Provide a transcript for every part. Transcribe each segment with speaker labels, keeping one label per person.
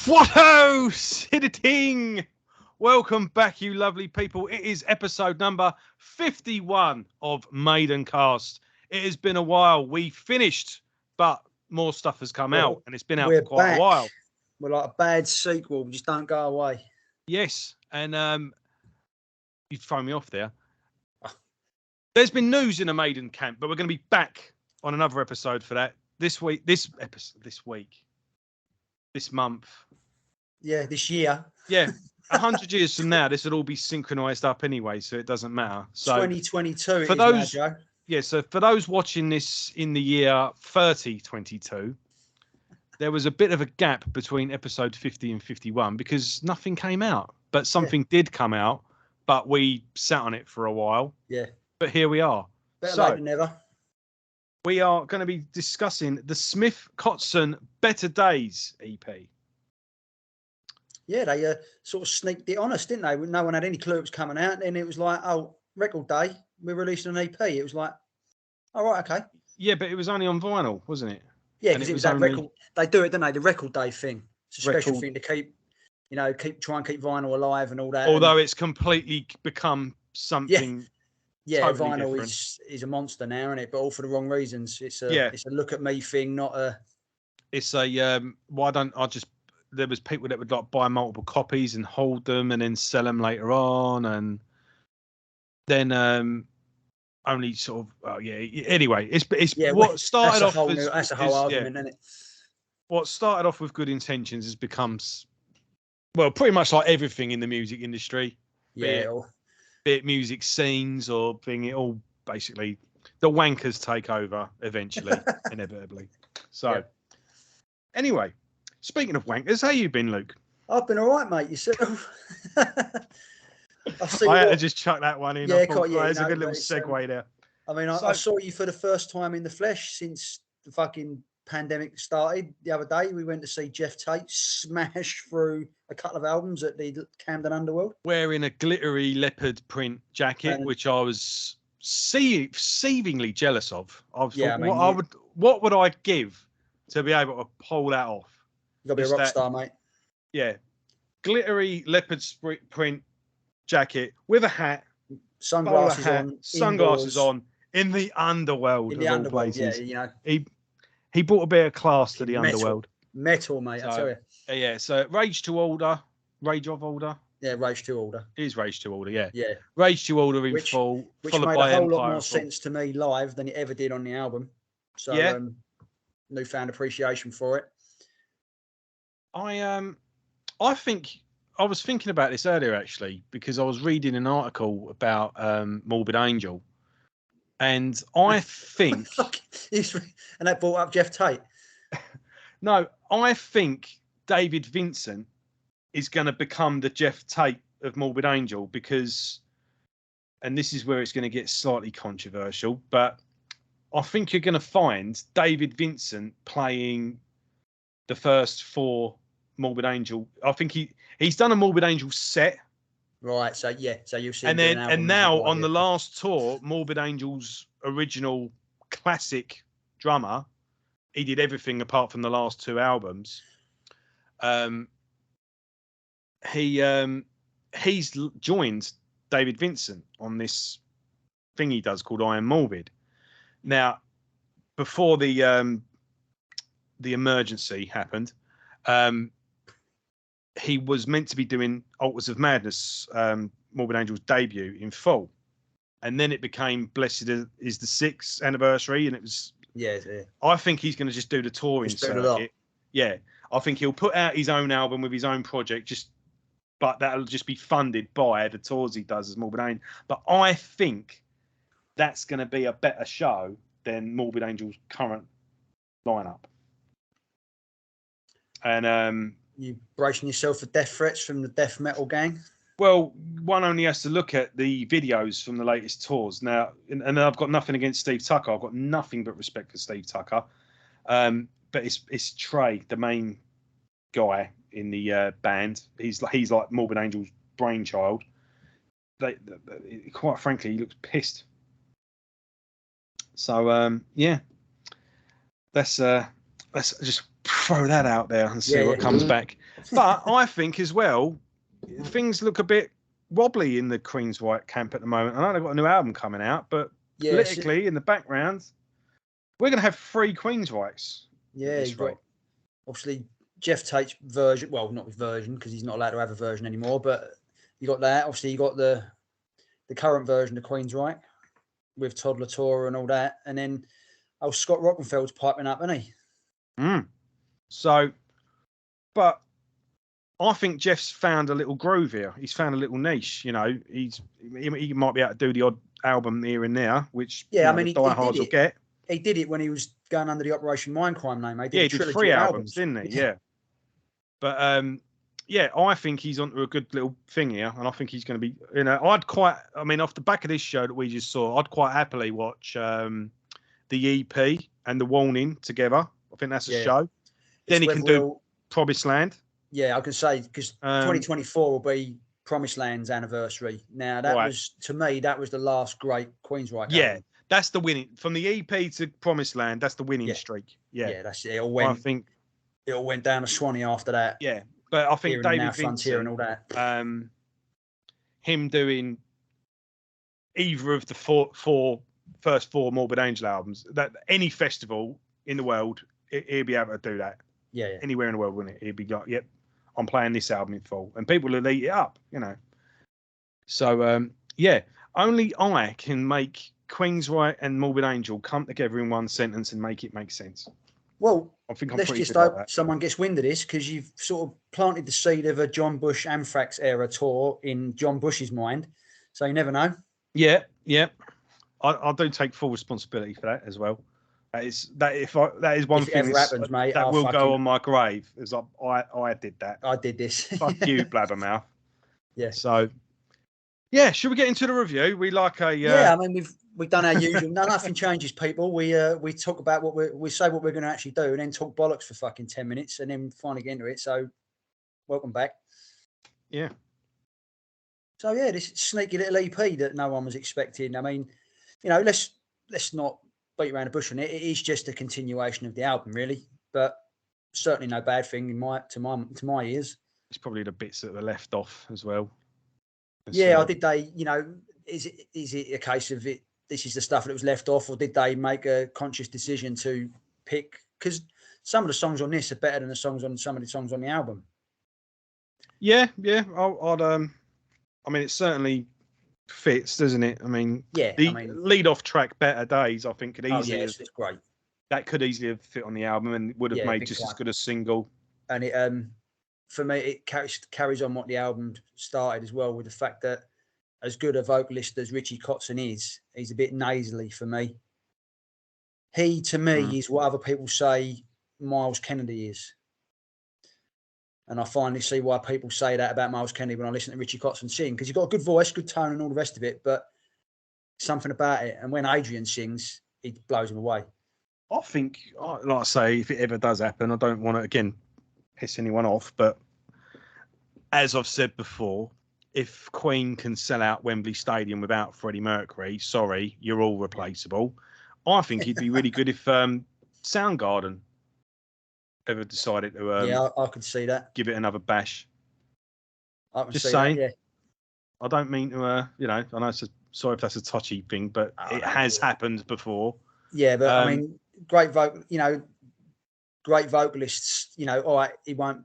Speaker 1: Whatto, Siditing! Welcome back, you lovely people. It is episode number 51 of Maidencast. It has been a while. We finished, but more stuff has come out, and it's been out for quite a while.
Speaker 2: We're like a bad sequel. We just don't go away.
Speaker 1: Yes, and you've thrown me off there. There's been news in the Maiden camp, but we're going to be back on another episode for that this month.
Speaker 2: Yeah, this year.
Speaker 1: Yeah, 100 years from now, this will all be synchronized up anyway, so it doesn't matter. So
Speaker 2: 2022
Speaker 1: for those, now, Joe. Yeah, so for those watching this in the year 3022, there was a bit of a gap between episode 50 and 51 because nothing came out, but something did come out, but we sat on it for a while.
Speaker 2: Yeah.
Speaker 1: But here we are.
Speaker 2: Better late than never.
Speaker 1: We are going to be discussing the Smith Kotzen Better Days EP.
Speaker 2: Yeah, they sort of sneaked it on us, didn't they? No one had any clue it was coming out. And it was like, oh, record day, we're releasing an EP. It was like, all right, okay.
Speaker 1: Yeah, but it was only on vinyl, wasn't it?
Speaker 2: Yeah, because it was that record. They do it, don't they? The record day thing. It's a special thing to keep, try and keep vinyl alive and all that.
Speaker 1: Although it's completely become something.
Speaker 2: Yeah,
Speaker 1: totally
Speaker 2: vinyl
Speaker 1: different.
Speaker 2: is a monster now, isn't it? But all for the wrong reasons. It's a look at me thing, not a.
Speaker 1: It's a why don't I just? There was people that would like buy multiple copies and hold them and then sell them later on, and then only sort of Anyway, it's what started off as
Speaker 2: that's a whole argument, isn't it?
Speaker 1: What started off with good intentions has become pretty much like everything in the music industry.
Speaker 2: Yeah.
Speaker 1: Be it music scenes or being it all basically the wankers take over eventually, inevitably. So anyway, speaking of wankers, how you been, Luke?
Speaker 2: I've been all right, mate. Yourself?
Speaker 1: I had to just chuck that one in.
Speaker 2: Yeah,
Speaker 1: there's a good little segue there.
Speaker 2: I mean, I saw you for the first time in the flesh since the fucking pandemic started. The other day, we went to see Jeff Tate smash through a couple of albums at the Camden Underworld.
Speaker 1: Wearing a glittery leopard print jacket, which I was seethingly jealous of. I thought, what would I give to be able to pull that off?
Speaker 2: You got to be a rock star, mate.
Speaker 1: Yeah. Glittery leopard print jacket with a hat. Sunglasses on in the underworld.
Speaker 2: In the underworld, places.
Speaker 1: He brought a bit of class to the underworld.
Speaker 2: Metal, mate, I tell you.
Speaker 1: Yeah, so Rage of Order.
Speaker 2: Yeah, Rage to Order.
Speaker 1: It is Rage to Order, yeah.
Speaker 2: Yeah.
Speaker 1: Rage to Order in full.
Speaker 2: Which made a whole lot more sense to me live than it ever did on the album. So, newfound appreciation for it.
Speaker 1: I think I was thinking about this earlier actually because I was reading an article about Morbid Angel, and I think
Speaker 2: and that brought up Jeff Tate.
Speaker 1: No, I think David Vincent is going to become the Jeff Tate of Morbid Angel because, and this is where it's going to get slightly controversial, but I think you're going to find David Vincent playing the first 4 Morbid Angel. I think he's done a Morbid Angel set.
Speaker 2: Right, so you'll see.
Speaker 1: And now on the last tour, Morbid Angel's original classic drummer, he did everything apart from the last 2 albums. He's joined David Vincent on this thing he does called I Am Morbid. Now, before the emergency happened, he was meant to be doing Altars of Madness, Morbid Angel's debut in full, and then it became Blessed is the 6th anniversary, and it was.
Speaker 2: Yeah.
Speaker 1: I think he's going to just do the touring circuit. Yeah, I think he'll put out his own album with his own project, but that'll just be funded by the tours he does as Morbid Angel. But I think that's going to be a better show than Morbid Angel's current lineup. And
Speaker 2: you bracing yourself for death threats from the death metal gang?
Speaker 1: Well, one only has to look at the videos from the latest tours. Now, and I've got nothing against Steve Tucker. I've got nothing but respect for Steve Tucker. But it's Trey, the main guy in the band. He's like Morbid Angel's brainchild. Quite frankly, he looks pissed. So let's just throw that out there and see what comes back. But I think as well, things look a bit wobbly in the Queensryche camp at the moment. I know they've got a new album coming out, but politically in the background, we're going to have 3 Queensryches.
Speaker 2: Yeah, you've got obviously Jeff Tate's version. Well, not his version because he's not allowed to have a version anymore. But you got that. Obviously, you got the current version of Queensryche with Todd Latour and all that, and then Scott Rockenfeld's piping up, isn't he?
Speaker 1: So, but I think Jeff's found a little groove here. He's found a little niche. You know, he might be able to do the odd album here and there, which
Speaker 2: I mean,
Speaker 1: diehards will get.
Speaker 2: He did it when he was going under the Operation Mindcrime name. He
Speaker 1: did 3 albums, didn't he? Yeah. But I think he's onto a good little thing here, and I think he's going to be. You know, off the back of this show that we just saw, I'd quite happily watch the EP and the Warning together. I think that's a show. Then he can do Promised Land.
Speaker 2: Yeah, I can say because 2024 will be Promised Land's anniversary. Now that was, to me, that was the last great Queensryche album.
Speaker 1: That's the winning from the EP to Promised Land. That's the winning streak. Yeah,
Speaker 2: that's it. I think it all went down to Swanee after that.
Speaker 1: Yeah, but I think David
Speaker 2: Frontier and all that.
Speaker 1: Him doing either of the first four Morbid Angel albums, that any festival in the world, he'll be able to do that.
Speaker 2: Yeah.
Speaker 1: Anywhere in the world, wouldn't it? He'd be like, yep, I'm playing this album in full, and people will eat it up, you know. So only I can make Queensryche and Morbid Angel come together in one sentence and make it make sense.
Speaker 2: Well,
Speaker 1: I think
Speaker 2: let's just hope someone gets wind of this, because you've sort of planted the seed of a John Bush Anthrax era tour in John Bush's mind. So you never know. Yeah.
Speaker 1: I do take full responsibility for that as well. That is one thing
Speaker 2: ever happens, mate,
Speaker 1: that will go on my grave. Is I did that.
Speaker 2: I did this.
Speaker 1: Fuck you, blabbermouth.
Speaker 2: Yeah.
Speaker 1: So, should we get into the review? We like a.
Speaker 2: I mean, we've done our usual. Nothing changes, people. We talk about we say what we're going to actually do, and then talk bollocks for fucking 10 minutes, and then finally get into it. So, welcome back.
Speaker 1: Yeah.
Speaker 2: So this sneaky little EP that no one was expecting. I mean, let's not beat around the bush on it. It is just a continuation of the album, really, but certainly no bad thing to my ears.
Speaker 1: It's probably the bits that were left off as well.
Speaker 2: Or did they? Is it a case of it? This is the stuff that was left off, or did they make a conscious decision to pick? Because some of the songs on this are better than some of the songs on the album. Yeah.
Speaker 1: I mean, it certainly fits, doesn't it? I mean, the lead-off track, "Better Days," I think could easily.
Speaker 2: It's great.
Speaker 1: That could easily have fit on the album and would have made just as good a single.
Speaker 2: And it, for me, it carries on what the album started as well, with the fact that as good a vocalist as Richie Kotzen is, he's a bit nasally for me. He, to me, is what other people say Miles Kennedy is. And I finally see why people say that about Miles Kennedy when I listen to Richie Kotzen sing, because he's got a good voice, good tone and all the rest of it, but something about it. And when Adrian sings, it blows him away.
Speaker 1: I think, like I say, if it ever does happen, I don't want to, again, piss anyone off, but as I've said before, if Queen can sell out Wembley Stadium without Freddie Mercury, sorry, you're all replaceable. I think it'd be really good if Soundgarden ever decided to
Speaker 2: I could see that.
Speaker 1: Give it another bash.
Speaker 2: I can
Speaker 1: just
Speaker 2: see
Speaker 1: saying.
Speaker 2: That,
Speaker 1: I don't mean to I know sorry if that's a touchy thing, but it has happened before.
Speaker 2: Yeah, but I mean, great vocalists, all right, he won't,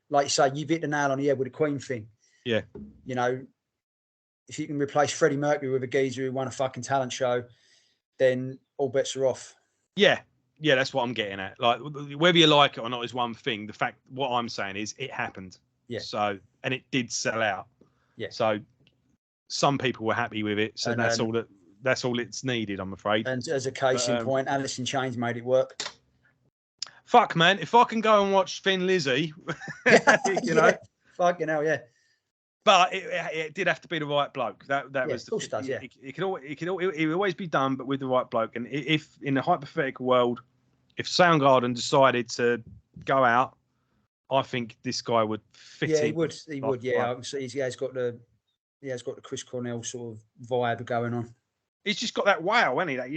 Speaker 2: like you say, you've hit the nail on the head with the Queen thing.
Speaker 1: Yeah.
Speaker 2: If you can replace Freddie Mercury with a geezer who won a fucking talent show, then all bets are off.
Speaker 1: Yeah, that's what I'm getting at. Like, whether you like it or not is one thing. The fact, what I'm saying is, it happened.
Speaker 2: Yeah.
Speaker 1: So, and it did sell out.
Speaker 2: Yeah.
Speaker 1: So, some people were happy with it. So that's all it's needed, I'm afraid.
Speaker 2: And as a case in point, Alice in Chains made it work.
Speaker 1: Fuck, man! If I can go and watch Thin Lizzy,
Speaker 2: fucking hell, yeah.
Speaker 1: But it did have to be the right bloke. That was.
Speaker 2: Of course, does. Yeah.
Speaker 1: It would always be done, but with the right bloke. And if in a hypothetical world, if Soundgarden decided to go out, I think this guy would fit in.
Speaker 2: Yeah, he would. Yeah, I can see he has got the Chris Cornell sort of vibe going on.
Speaker 1: He's just got that wow, hasn't he? That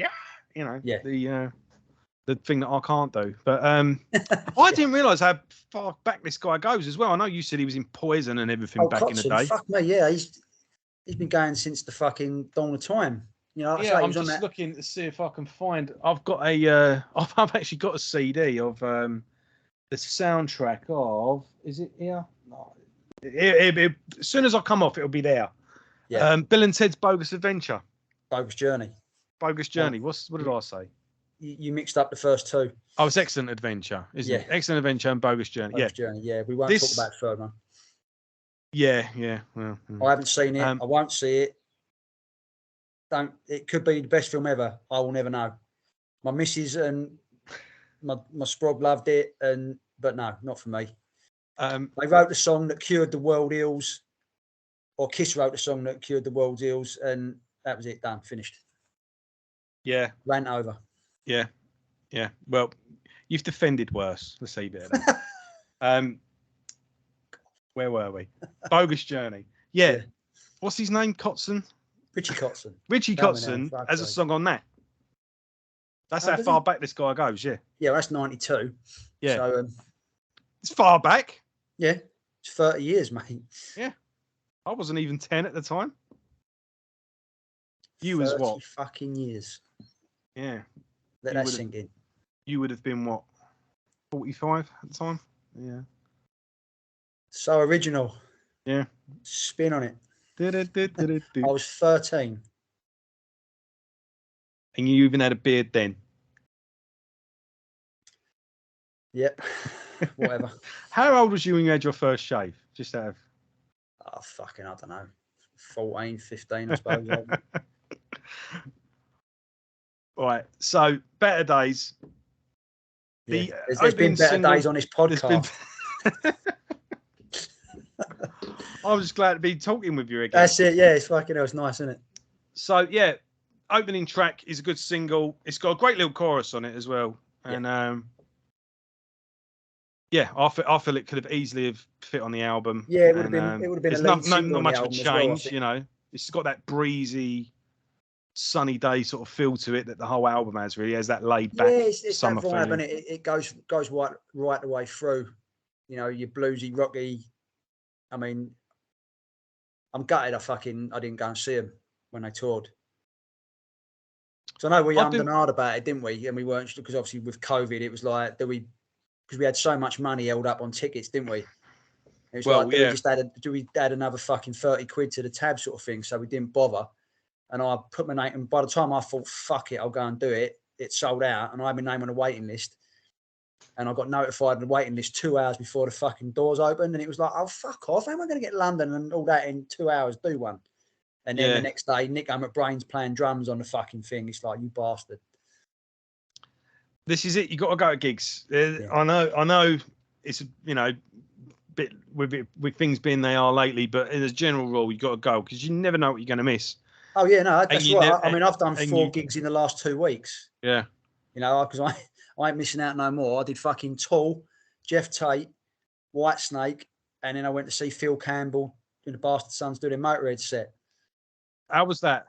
Speaker 1: the thing that I can't do. But I didn't realise how far back this guy goes as well. I know you said he was in Poison and everything back in the
Speaker 2: Kotzen,
Speaker 1: day.
Speaker 2: fuck me, yeah, he's been going since the fucking dawn of time. You know, like I say,
Speaker 1: I'm just looking to see if I can find. I've got a. I've actually got a CD of the soundtrack of. Is it here? No. As soon as I come off, it'll be there.
Speaker 2: Yeah.
Speaker 1: Bill and Ted's Bogus Adventure.
Speaker 2: Bogus Journey.
Speaker 1: Bogus Journey. What did I say?
Speaker 2: You mixed up the first two.
Speaker 1: Oh, it's Excellent Adventure, isn't it? Excellent Adventure and Bogus Journey.
Speaker 2: Bogus Journey. Yeah, we won't talk about the third one.
Speaker 1: Yeah. Well,
Speaker 2: I haven't seen it. I won't see it. It could be the best film ever. I will never know. My missus and my sprog loved it, but no, not for me. They wrote the song that cured the world ills, or Kiss wrote the song that cured the world's ills, and that was it. Done. Finished.
Speaker 1: Yeah.
Speaker 2: Rant over.
Speaker 1: Yeah. Well, you've defended worse. Let's see a bit of that. Where were we? Bogus Journey. Yeah. What's his name? Kotzen?
Speaker 2: Richie Kotzen.
Speaker 1: Richie Kotzen has a song on that. That's how far back this guy goes, yeah.
Speaker 2: Yeah, well, that's 92.
Speaker 1: Yeah.
Speaker 2: So,
Speaker 1: it's far back.
Speaker 2: Yeah. It's 30 years, mate.
Speaker 1: Yeah. I wasn't even 10 at the time. You was what?
Speaker 2: Fucking years.
Speaker 1: Yeah.
Speaker 2: Let that sink in.
Speaker 1: You would have been what? 45 at the time? Yeah.
Speaker 2: So original.
Speaker 1: Yeah.
Speaker 2: Spin on it.
Speaker 1: I
Speaker 2: was 13.
Speaker 1: And you even had a beard then?
Speaker 2: Yep. Whatever.
Speaker 1: How old was you when you had your first shave? Just out of...
Speaker 2: Oh, fucking, I don't know. 14, 15, I suppose.
Speaker 1: Right. So, Better Days.
Speaker 2: Yeah. There's been better days on this podcast.
Speaker 1: I was just glad to be talking with you again.
Speaker 2: That's it. Yeah, it's fucking. It was nice, isn't it?
Speaker 1: So yeah, opening track is a good single. It's got a great little chorus on it as well, and I feel it could have easily have fit on the album.
Speaker 2: Yeah, it would have been. It would have been
Speaker 1: a lead single. Not much of a change, you know. It's got that breezy, sunny day sort of feel to it that the whole album has. Really has that laid back summer
Speaker 2: that vibe,
Speaker 1: feeling.
Speaker 2: and it goes right the way through. You know, your bluesy, rocky. I mean, I'm gutted. I didn't go and see them when they toured. So I know we ummed and ahed about it, didn't we? And we weren't, because obviously with COVID, it was like, because we had so much money held up on tickets, didn't we? It was like, do we add another fucking 30 quid to the tab sort of thing? So we didn't bother. And I put my name, and by the time I thought, fuck it, I'll go and do it, it sold out, and I had my name on a waiting list. And I got notified on the waiting list 2 hours before the fucking doors opened. And it was like, oh, fuck off. How am I going to get London and all that in 2 hours? Do one. And then the next day, Nick McBrain's playing drums on the fucking thing. It's like, you bastard.
Speaker 1: This is it. You got to go to gigs. I know it's, you know, bit with things being they are lately, but as a general rule, you got to go because you never know what you're going to miss.
Speaker 2: Oh, yeah, no, that's right. I mean, I've done 4 gigs in the last 2 weeks.
Speaker 1: Yeah.
Speaker 2: You know, because I ain't missing out no more. I did fucking Tool, Jeff Tate, Whitesnake, and then I went to see Phil Campbell and the Bastard Sons do their Motorhead set.
Speaker 1: How was that?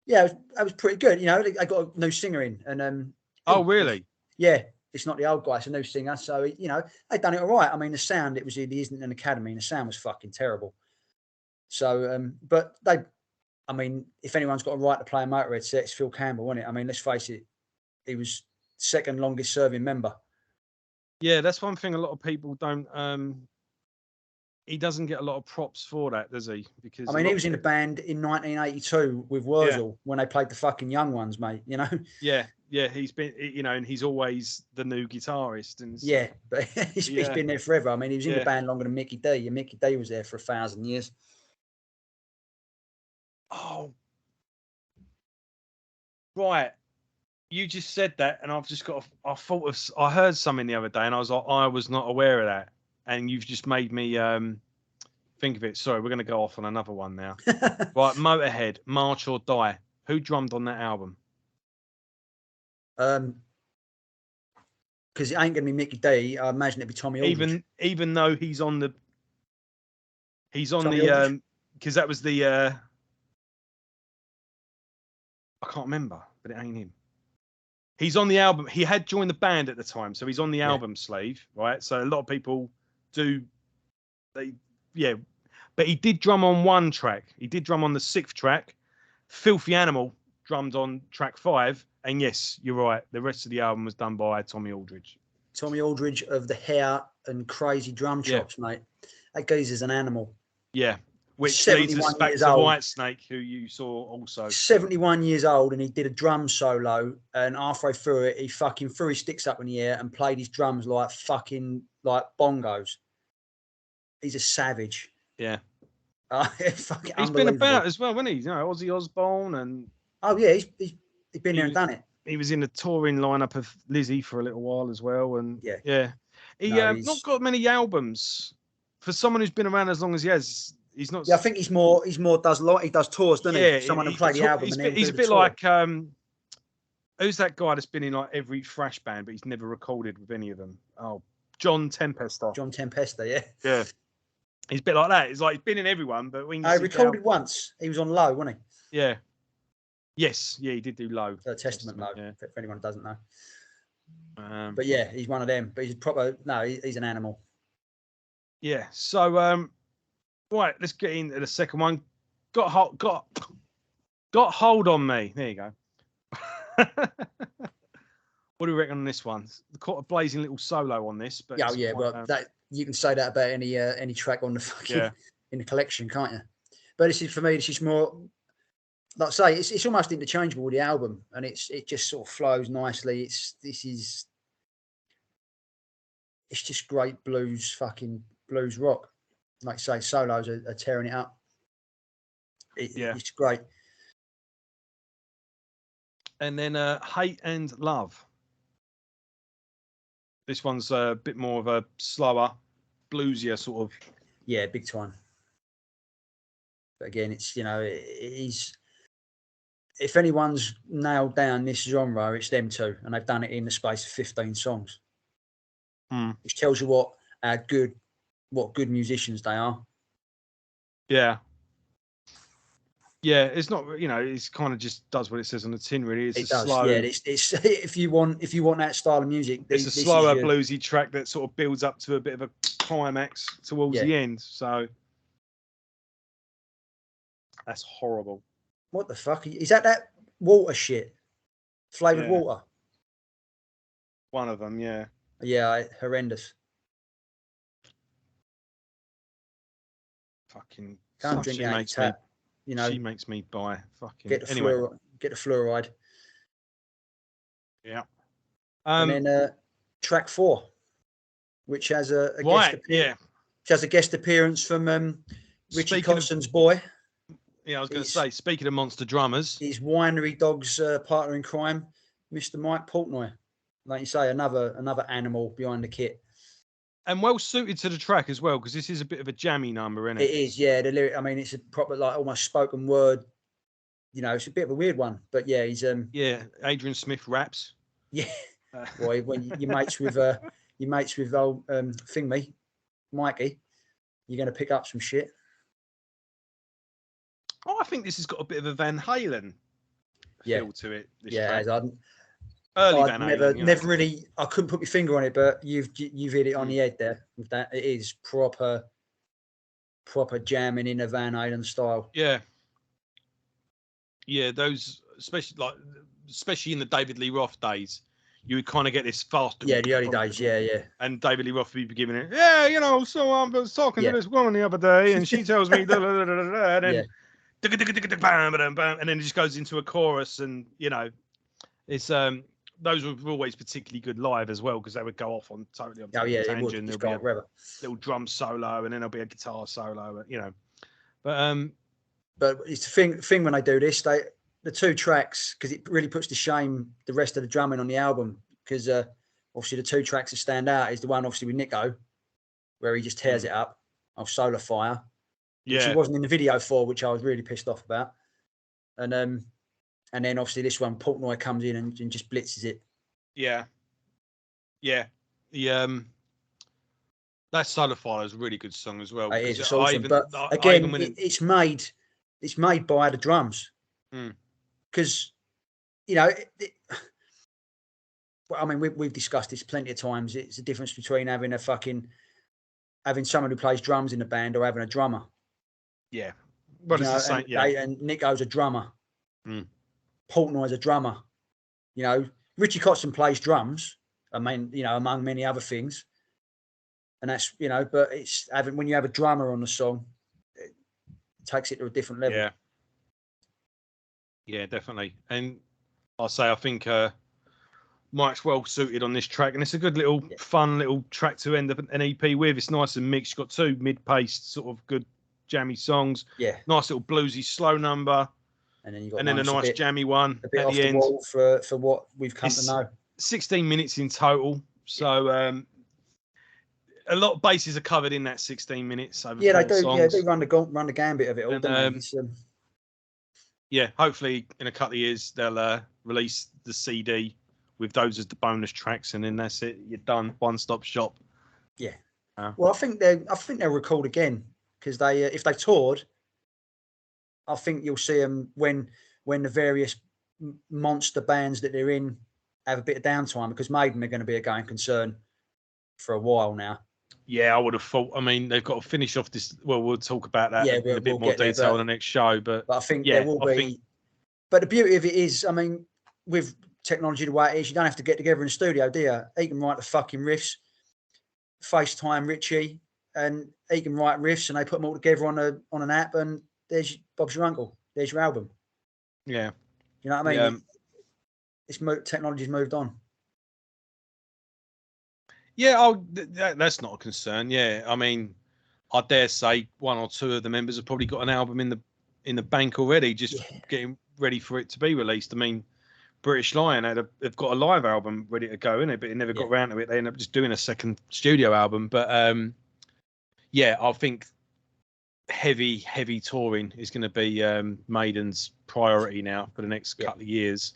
Speaker 2: Yeah, that was pretty good. You know, I got a new singer in, and
Speaker 1: oh really?
Speaker 2: Yeah, it's not the old guy; it's a new singer. So you know, they done it all right. I mean, the sound it isn't an academy, and the sound was fucking terrible. So, but I mean, if anyone's got a right to play a Motorhead set, it's Phil Campbell, wasn't it? I mean, let's face it, he was second longest serving member.
Speaker 1: Yeah, that's one thing a lot of people don't. He doesn't get a lot of props for that, does he? Because
Speaker 2: I mean, he was in the band in 1982 with Wurzel when they played the fucking Young Ones, mate. You know.
Speaker 1: Yeah, he's been, you know, and he's always the new guitarist, and
Speaker 2: but he's been there forever. I mean, he was in the band longer than Mickey D, and Mickey D was there for 1,000 years.
Speaker 1: Oh, right. You just said that, and I've just got. I heard something the other day, and I was like, I was not aware of that, and you've just made me think of it. Sorry, we're going to go off on another one now. Right, Motorhead, March or Die. Who drummed on that album?
Speaker 2: Because it ain't going to be Mickey D. I imagine it'd be Tommy Aldridge.
Speaker 1: Even though he's on the because that was the I can't remember, but it ain't him. He's on the album. He had joined the band at the time, so he's on the
Speaker 2: Yeah.
Speaker 1: album sleeve, right? So a lot of people do. But he did drum on one track. He did drum on the 6th track. Filthy Animal drummed on track 5, and yes, you're right. The rest of the album was done by Tommy Aldridge.
Speaker 2: Tommy Aldridge of the hair and crazy drum chops, mate. That geezer's an animal.
Speaker 1: Yeah, which leads us back to Whitesnake, who you saw also.
Speaker 2: 71 years old, and he did a drum solo, and halfway through it, he fucking threw his sticks up in the air and played his drums like bongos. He's a savage.
Speaker 1: Yeah.
Speaker 2: He's
Speaker 1: been about as well, hasn't he? You know, Ozzy Osbourne and...
Speaker 2: Oh, yeah, he's been there and done it.
Speaker 1: He was in the touring lineup of Lizzie for a little while as well. And
Speaker 2: yeah.
Speaker 1: He not got many albums. For someone who's been around as long as he has, he's not...
Speaker 2: Yeah, I think he does tours, doesn't he? Someone who played the album.
Speaker 1: He's a bit like... who's that guy that's been in like every thrash band, but he's never recorded with any of them? Oh, John Tempesta.
Speaker 2: John Tempesta, yeah.
Speaker 1: Yeah. He's a bit like that. It's like he's been in everyone, but when you
Speaker 2: recorded once. He was on Low, wasn't
Speaker 1: he? Yeah. Yes. Yeah, he did do Low.
Speaker 2: Testament Low, if anyone doesn't know.
Speaker 1: But
Speaker 2: yeah, he's one of them. But he's an animal.
Speaker 1: Yeah. So right, let's get into the second one. Got Hold on Me. There you go. What do you reckon on this one? Quite a blazing little solo on this, but
Speaker 2: that you can say that about any track on the fucking in the collection, can't you? But this is more, like I say, it's almost interchangeable with the album, and it just sort of flows nicely. It's just great blues rock. Like I say, solos are tearing it up. It's great.
Speaker 1: And then Hate and Love. This one's a bit more of a slower, bluesier sort of.
Speaker 2: Yeah, big time. But again, it's, if anyone's nailed down this genre, it's them two, and they've done it in the space of 15 songs. Which tells you what good musicians they are. Yeah.
Speaker 1: Yeah, it's not, it's kind of just does what it says on the tin, really.
Speaker 2: It does. Slow, yeah, it's if you want that style of music,
Speaker 1: it's a slower bluesy track that sort of builds up to a bit of a climax towards the end. So that's horrible.
Speaker 2: What the fuck is that water shit? Flavored water.
Speaker 1: One of them, yeah.
Speaker 2: Yeah, horrendous.
Speaker 1: Fucking.
Speaker 2: Can't drink out of tap.
Speaker 1: She makes me buy fucking.
Speaker 2: Get the fluoride.
Speaker 1: Yeah.
Speaker 2: And then track 4, which has a guest appearance.
Speaker 1: Yeah.
Speaker 2: Which has a guest appearance from Richie Kotzen's boy.
Speaker 1: Yeah, I was going to say, speaking of monster drummers,
Speaker 2: his Winery Dog's partner in crime, Mr. Mike Portnoy. Like you say, another animal behind the kit.
Speaker 1: And well suited to the track as well, because this is a bit of a jammy number, isn't it?
Speaker 2: It is, yeah. The lyric, I mean, it's a proper, like, almost spoken word. It's a bit of a weird one, but yeah, he's
Speaker 1: Adrian Smith raps.
Speaker 2: Yeah. Boy, when you're mates with old Thingy, Mikey, you're going to pick up some shit.
Speaker 1: Oh, I think this has got a bit of a Van Halen feel to it. This track.
Speaker 2: Early Van Halen. Never really. I couldn't put my finger on it, but you've hit it on the head there with that. It is proper jamming in a Van Halen style.
Speaker 1: Yeah. Yeah, those especially in the David Lee Roth days, you would kind of get this faster.
Speaker 2: Yeah, the early days. Yeah.
Speaker 1: And David Lee Roth would be giving it. Yeah, so I was talking to this woman the other day, and she tells me, and then. And then it just goes into a chorus, and it's those were always particularly good live as well, because they would go off on tangent. There'll be a little drum solo, and then there'll be a guitar solo,
Speaker 2: But it's the thing when they do this, the two tracks, because it really puts to shame the rest of the drumming on the album, because obviously the two tracks that stand out is the one obviously with Nico, where he just tears it up, of Solar Fire. Which he wasn't in the video for, which I was really pissed off about. And then obviously this one, Portnoy comes in and just blitzes it.
Speaker 1: Yeah. That Solar Fire is a really good song as well.
Speaker 2: It is, it's awesome. But again, it's made by the drums. Because, I mean, we've discussed this plenty of times. It's the difference between having someone who plays drums in the band or having a drummer.
Speaker 1: Yeah. Well, it's the same.
Speaker 2: And Nico's a drummer.
Speaker 1: Mm.
Speaker 2: Portnoy's a drummer. You know, Richie Kotzen plays drums. I mean, you know, among many other things. And that's, you know, but it's when you have a drummer on the song, it takes it to a different level.
Speaker 1: Yeah. Yeah, definitely. And I'll say, I think Mike's well suited on this track, and it's a good little, fun little track to end up an EP with. It's nice and mixed. You've got two mid-paced, sort of good jammy songs.
Speaker 2: Yeah.
Speaker 1: Nice little bluesy slow number.
Speaker 2: And then you got
Speaker 1: a nice jammy one
Speaker 2: a bit
Speaker 1: at
Speaker 2: off
Speaker 1: the end.
Speaker 2: Wall for what we've come to know.
Speaker 1: 16 minutes in total. So a lot of bases are covered in that 16 minutes. Over
Speaker 2: they do.
Speaker 1: songs.
Speaker 2: Yeah, they run the gambit of it all, don't they?
Speaker 1: Yeah, hopefully in a couple of years they'll release the CD with those as the bonus tracks, and then that's it. You're done. One-stop shop.
Speaker 2: Yeah. Well, I think they'll record again, because they if they toured, I think you'll see them when the various monster bands that they're in have a bit of downtime, because Maiden are going to be a going concern for a while now.
Speaker 1: Yeah, I would have thought. I mean, they've got to finish off this. Well, we'll talk about that in a bit more detail on the next show. But
Speaker 2: I think there will be. But the beauty of it is, I mean, with technology the way it is, you don't have to get together in the studio, do you? He can write the fucking riffs, FaceTime Richie, and he can write riffs, and they put them all together on an app, and there's Bob's your uncle. There's your album.
Speaker 1: Yeah.
Speaker 2: You know what I mean? Technology's moved on.
Speaker 1: Yeah, that's not a concern. Yeah, I mean, I dare say one or two of the members have probably got an album in the bank already, just getting ready for it to be released. I mean, British Lion they've got a live album ready to go, innit? But it never got around to it. They ended up just doing a second studio album. But I think heavy touring is going to be Maiden's priority now for the next couple of years.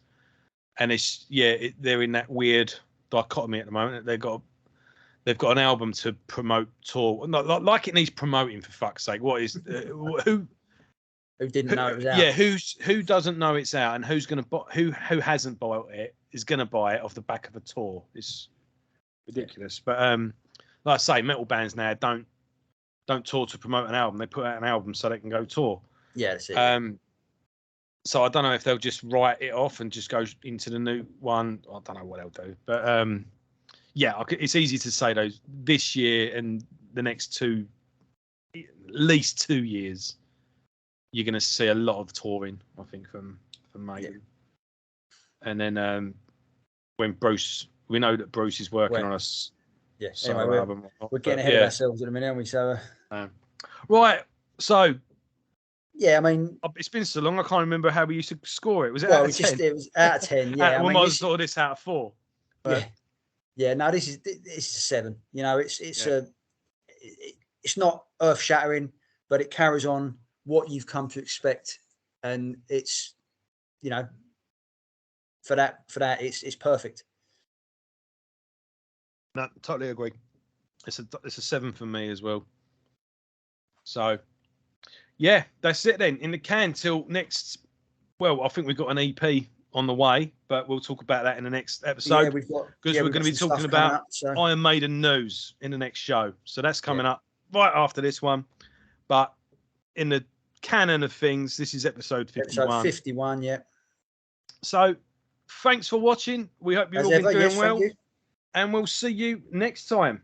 Speaker 1: And they're in that weird dichotomy at the moment. They've got an album to promote tour. Like it needs promoting, for fuck's sake. What is who
Speaker 2: didn't know it was out?
Speaker 1: Yeah, who doesn't know it's out, and who's gonna buy? Who hasn't bought it is gonna buy it off the back of a tour. It's ridiculous. But like I say, metal bands now don't tour to promote an album. They put out an album so they can go tour.
Speaker 2: Yeah, that's it.
Speaker 1: So I don't know if they'll just write it off and just go into the new one. I don't know what they'll do, but it's easy to say those this year and the next at least 2 years, you're going to see a lot of touring, I think, from Maiden. Yeah. And then when we know that Bruce is working on us.
Speaker 2: Yeah. Anyway,
Speaker 1: album.
Speaker 2: We're getting ahead of ourselves at the minute, aren't we? So.
Speaker 1: Right. So.
Speaker 2: Yeah, I mean,
Speaker 1: it's been so long. I can't remember how we used to score it. Was it
Speaker 2: out
Speaker 1: of 10?
Speaker 2: It was out of 10. Yeah.
Speaker 1: We might have sorted this out of 4.
Speaker 2: But... Yeah. No, this is a 7. You know, it's not earth shattering, but it carries on what you've come to expect, and it's, you know, for that it's perfect.
Speaker 1: No, totally agree. It's a 7 for me as well. So. Yeah, that's it then. In the can till next. Well, I think we've got an EP on the way, but we'll talk about that in the next episode.
Speaker 2: Yeah, we've got
Speaker 1: because we're going to be talking about Iron Maiden news in the next show. So that's coming up right after this one. But in the canon of things, this is episode 51.
Speaker 2: Episode 51, yeah.
Speaker 1: So thanks for watching. We hope you've all been doing well, and we'll see you next time.